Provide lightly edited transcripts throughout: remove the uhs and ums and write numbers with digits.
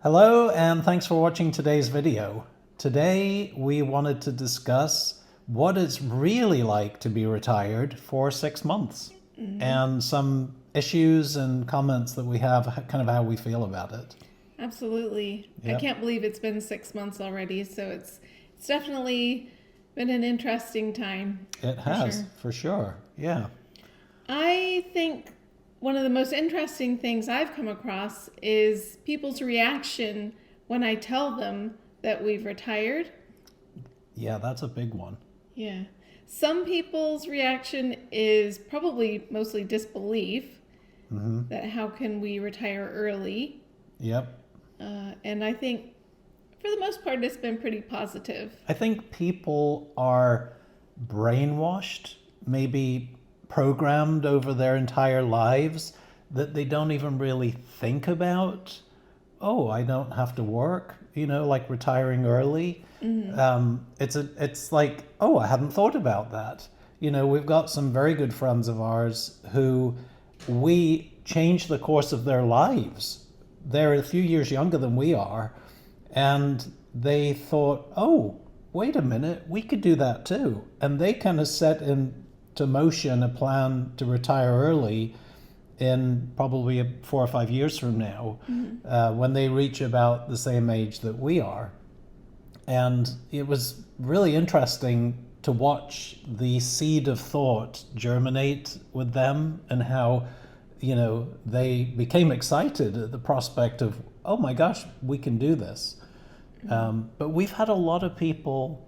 Hello, and thanks for watching today's video. Today we wanted to discuss what it's really like to be retired for 6 months and some issues and comments that we have, kind of how we feel about it. Absolutely. I Yep. can't believe it's been 6 months already, so it's definitely been an interesting time. It for has, sure. for sure. Yeah. I think one of the most interesting things I've come across is people's reaction when I tell them that we've retired. Yeah, that's a big one. Yeah. Some people's reaction is probably mostly disbelief that how can we retire early? Yep. And I think for the most part it's been pretty positive. I think people are brainwashed, maybe programmed over their entire lives that they don't even really think about, oh, I don't have to work, like retiring early. It's like, oh, I hadn't thought about that. We've got some very good friends of ours who we changed the course of their lives. They're a few years younger than we are, and they thought, oh, wait a minute, we could do that too. And they kind of set into motion a plan to retire early in probably 4 or 5 years from now, when they reach about the same age that we are. And it was really interesting to watch the seed of thought germinate with them and how, they became excited at the prospect of, oh my gosh, we can do this. But we've had a lot of people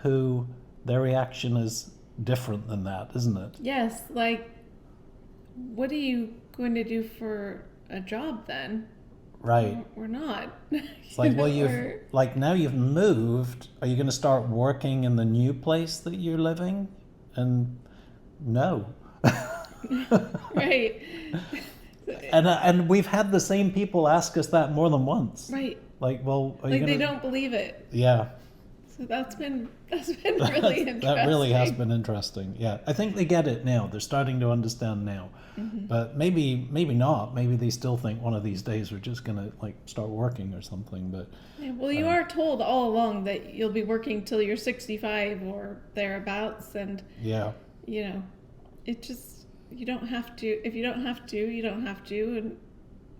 who their reaction is different than that, isn't it? Yes, like, what are you going to do for a job then? Right. We're not. It's like, well, now you've moved. Are you going to start working in the new place that you're living? And no. Right. And we've had the same people ask us that more than once. Right. Like, well, are you Like gonna... they don't believe it. Yeah. So that's been really interesting. That really has been interesting. Yeah, I think they get it now. They're starting to understand now. But maybe not. Maybe they still think one of these days we're just gonna start working or something. But Yeah, well, you are told all along that you'll be working till you're 65 or thereabouts, and yeah, it just you don't have to. If you don't have to, you don't have to, and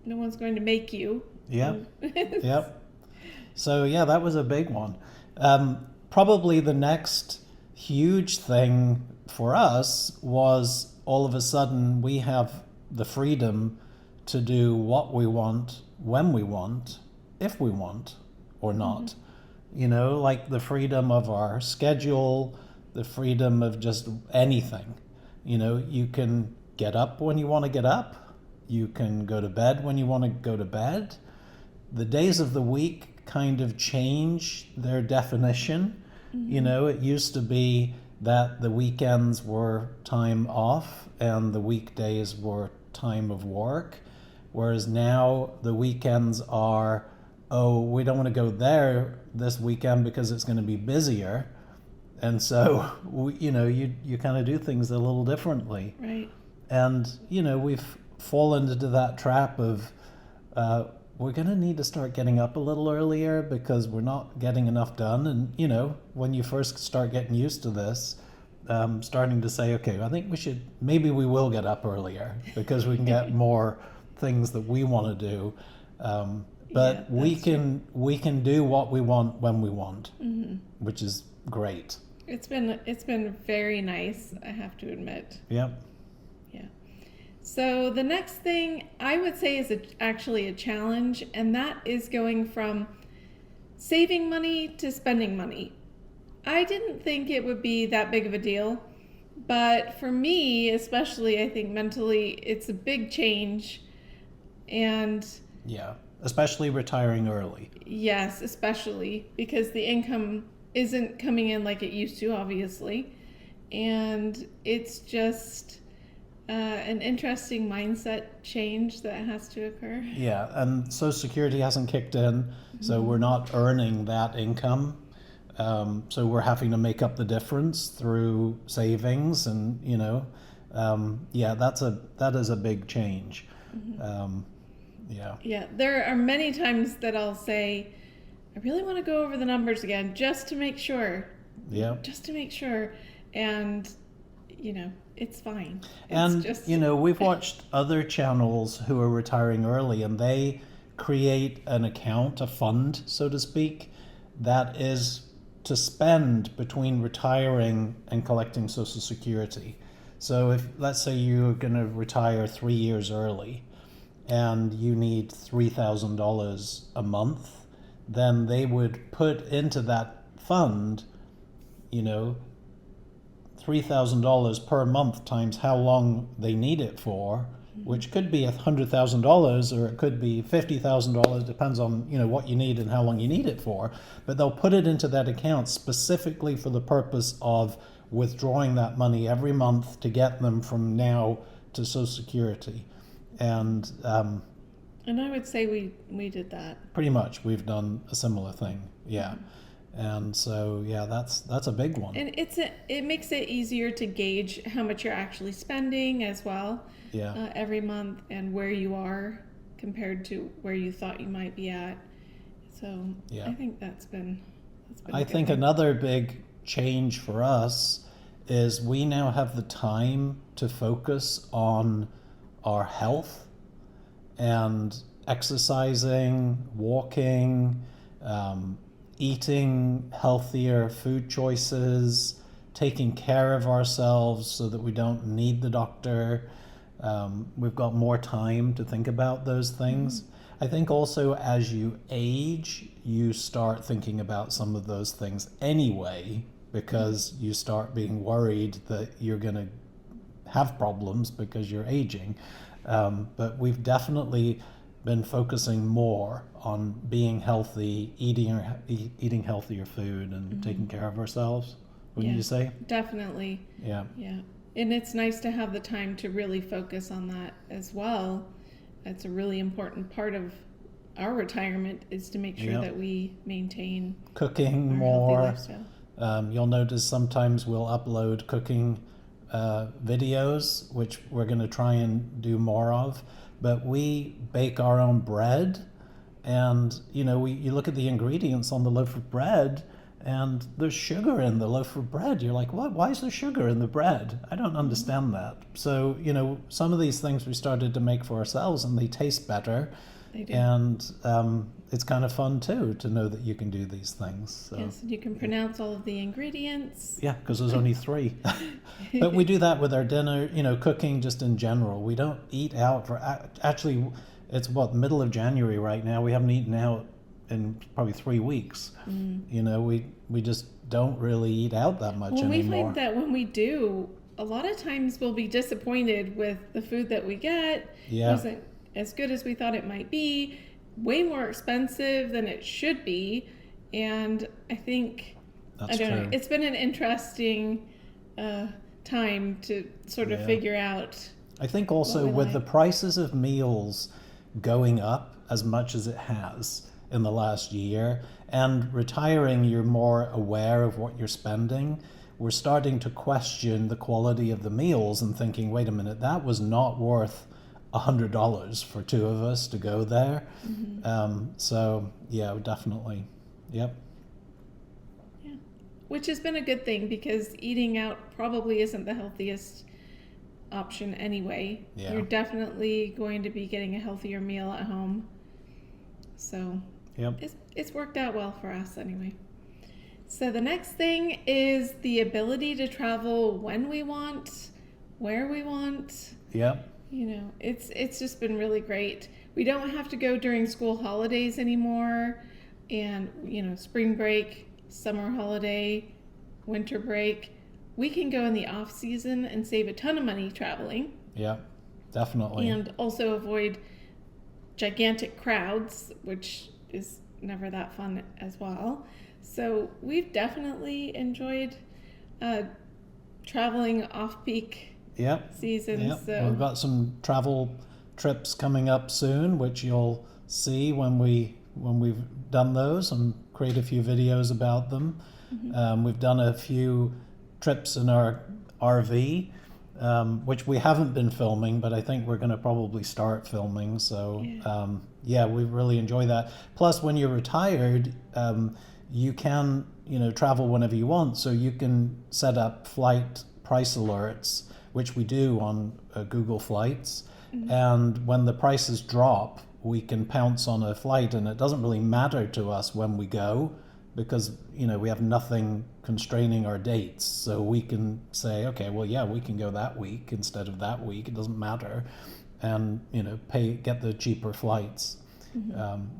no one's going to make you. yep, yep. So yeah, that was a big one. Probably the next huge thing for us was all of a sudden we have the freedom to do what we want, when we want, if we want or not. Like the freedom of our schedule, the freedom of just anything. You can get up when you want to get up. You can go to bed when you want to go to bed. The days of the week kind of change their definition. It used to be that the weekends were time off and the weekdays were time of work, whereas now the weekends are, oh, we don't want to go there this weekend because it's going to be busier, and so you kind of do things a little differently. Right. And we've fallen into that trap of we're going to need to start getting up a little earlier because we're not getting enough done. And, when you first start getting used to this, starting to say, okay, I think maybe we will get up earlier because we can get more things that we want to do. But Yeah, we can do what we want when we want, which is great. It's been very nice, I have to admit. Yep. Yeah. So the next thing I would say is actually a challenge, and that is going from saving money to spending money. I didn't think it would be that big of a deal, but for me, especially, I think mentally, it's a big change. And Yeah, especially retiring early. yes, especially because the income isn't coming in like it used to, obviously. And it's just an interesting mindset change that has to occur. Yeah, and Social Security hasn't kicked in, so we're not earning that income. So we're having to make up the difference through savings, and yeah, that is a big change. Yeah. Yeah, there are many times that I'll say, I really want to go over the numbers again just to make sure. Yeah. Just to make sure. And, it's fine. It's And, just. we've watched other channels who are retiring early, and they create an account, a fund, so to speak, that is to spend between retiring and collecting Social Security. So if, let's say you're going to retire 3 years early and you need $3,000 a month, then they would put into that fund, $3,000 per month times how long they need it for, which could be $100,000 or it could be $50,000, depends on what you need and how long you need it for. But they'll put it into that account specifically for the purpose of withdrawing that money every month to get them from now to Social Security. And I would say we did that. pretty much we've done a similar thing. Yeah. And so, yeah, that's a big one. And it makes it easier to gauge how much you're actually spending as well. Yeah. Every month, and where you are compared to where you thought you might be at. So Yeah. I think that's been I think another big change for us is we now have the time to focus on our health and exercising, walking, eating healthier food choices, taking care of ourselves so that we don't need the doctor. We've got more time to think about those things. I think also as you age, you start thinking about some of those things anyway, because you start being worried that you're going to have problems because you're aging. But we've definitely been focusing more on being healthy, eating healthier food, and taking care of ourselves. Wouldn't you say? Definitely. Yeah. Yeah. And it's nice to have the time to really focus on that as well. It's a really important part of our retirement, is to make sure that we maintain cooking our more. healthy lifestyle. You'll notice sometimes we'll upload cooking videos, which we're going to try and do more of. But we bake our own bread, and you look at the ingredients on the loaf of bread, and there's sugar in the loaf of bread. You're like, what? Why is there sugar in the bread? I don't understand that. So some of these things we started to make for ourselves, and they taste better. They do. And it's kind of fun too to know that you can do these things. So. Yes, and you can pronounce all of the ingredients. Yeah, because there's only 3. But we do that with our dinner, cooking just in general. We don't eat out for, actually, it's middle of January right now. We haven't eaten out in probably 3 weeks. We just don't really eat out that much anymore. We find that when we do, a lot of times we'll be disappointed with the food that we get. Yeah. It wasn't as good as we thought it might be, way more expensive than it should be. And I think, That's I don't true. know, it's been an interesting time to sort of figure out. I think also with the prices of meals going up as much as it has in the last year, and retiring, you're more aware of what you're spending. We're starting to question the quality of the meals and thinking, wait a minute, that was not worth $100 for 2 of us to go there. So yeah, definitely. Yep. Yeah. Which has been a good thing, because eating out probably isn't the healthiest option anyway. Yeah. You're definitely going to be getting a healthier meal at home. So Yep. it's worked out well for us anyway. So the next thing is the ability to travel when we want, where we want. Yep. It's just been really great. We don't have to go during school holidays anymore, and spring break, summer holiday, winter break. We can go in the off season and save a ton of money traveling. Yep. Definitely. And also avoid gigantic crowds, which is never that fun as well. So we've definitely enjoyed traveling off-peak seasons. Yep. So We've got some travel trips coming up soon, which you'll see when we've done those and create a few videos about them. We've done a few trips in our RV. which we haven't been filming, but I think we're going to probably start filming. So Yeah. yeah, we really enjoy that. Plus, when you're retired, you can, travel whenever you want. So you can set up flight price alerts, which we do on Google Flights. And when the prices drop, we can pounce on a flight, and it doesn't really matter to us when we go because we have nothing constraining our dates, so we can say, okay, well, yeah, we can go that week instead of that week. It doesn't matter, and get the cheaper flights,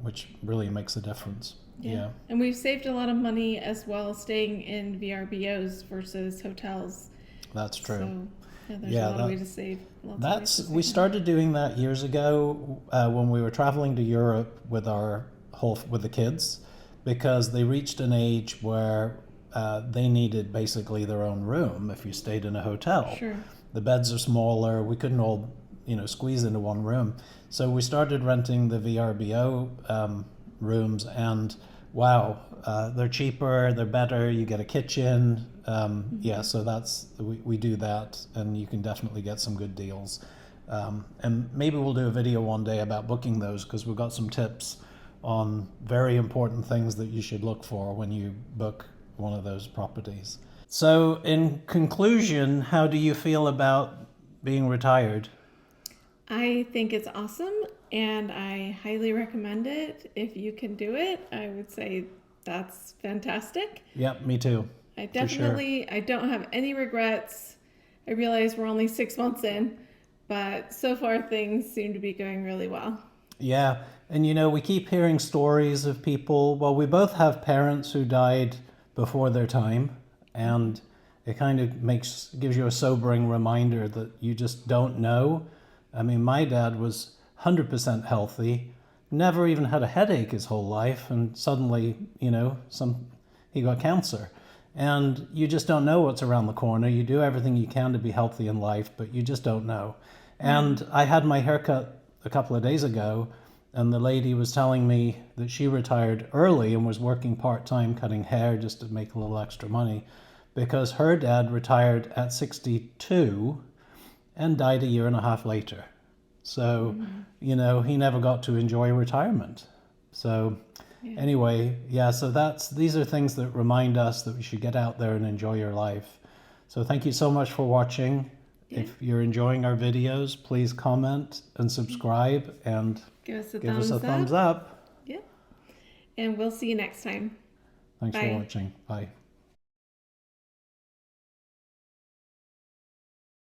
which really makes a difference. Yeah. And we've saved a lot of money as well staying in VRBOs versus hotels. That's true. So there's a lot of ways to save. We started doing that years ago when we were traveling to Europe with with the kids, because they reached an age where they needed basically their own room if you stayed in a hotel. Sure. The beds are smaller. We couldn't all, squeeze into one room. So we started renting the VRBO rooms, and wow, they're cheaper, they're better. You get a kitchen. Yeah, so we do that, and you can definitely get some good deals. And maybe we'll do a video one day about booking those, because we've got some tips on very important things that you should look for when you book one of those properties. So in conclusion, how do you feel about being retired? I think it's awesome, and I highly recommend it. If you can do it, I would say that's fantastic. Yep, me too. I don't have any regrets. I realize we're only 6 months in, but so far things seem to be going really well. Yeah, and we keep hearing stories of people. Well, we both have parents who died before their time, and it kind of gives you a sobering reminder that you just don't know. I mean, my dad was 100% healthy, never even had a headache his whole life, and suddenly, he got cancer. And you just don't know what's around the corner. You do everything you can to be healthy in life, but you just don't know. And I had my haircut a couple of days ago, and the lady was telling me that she retired early and was working part-time cutting hair just to make a little extra money, because her dad retired at 62 and died a year and a half later. So, he never got to enjoy retirement. So anyway, yeah, so these are things that remind us that we should get out there and enjoy your life. So thank you so much for watching. Yeah. If you're enjoying our videos, please comment and subscribe and give us a thumbs up. Yeah. And we'll see you next time. Thanks Bye. for watching. Bye.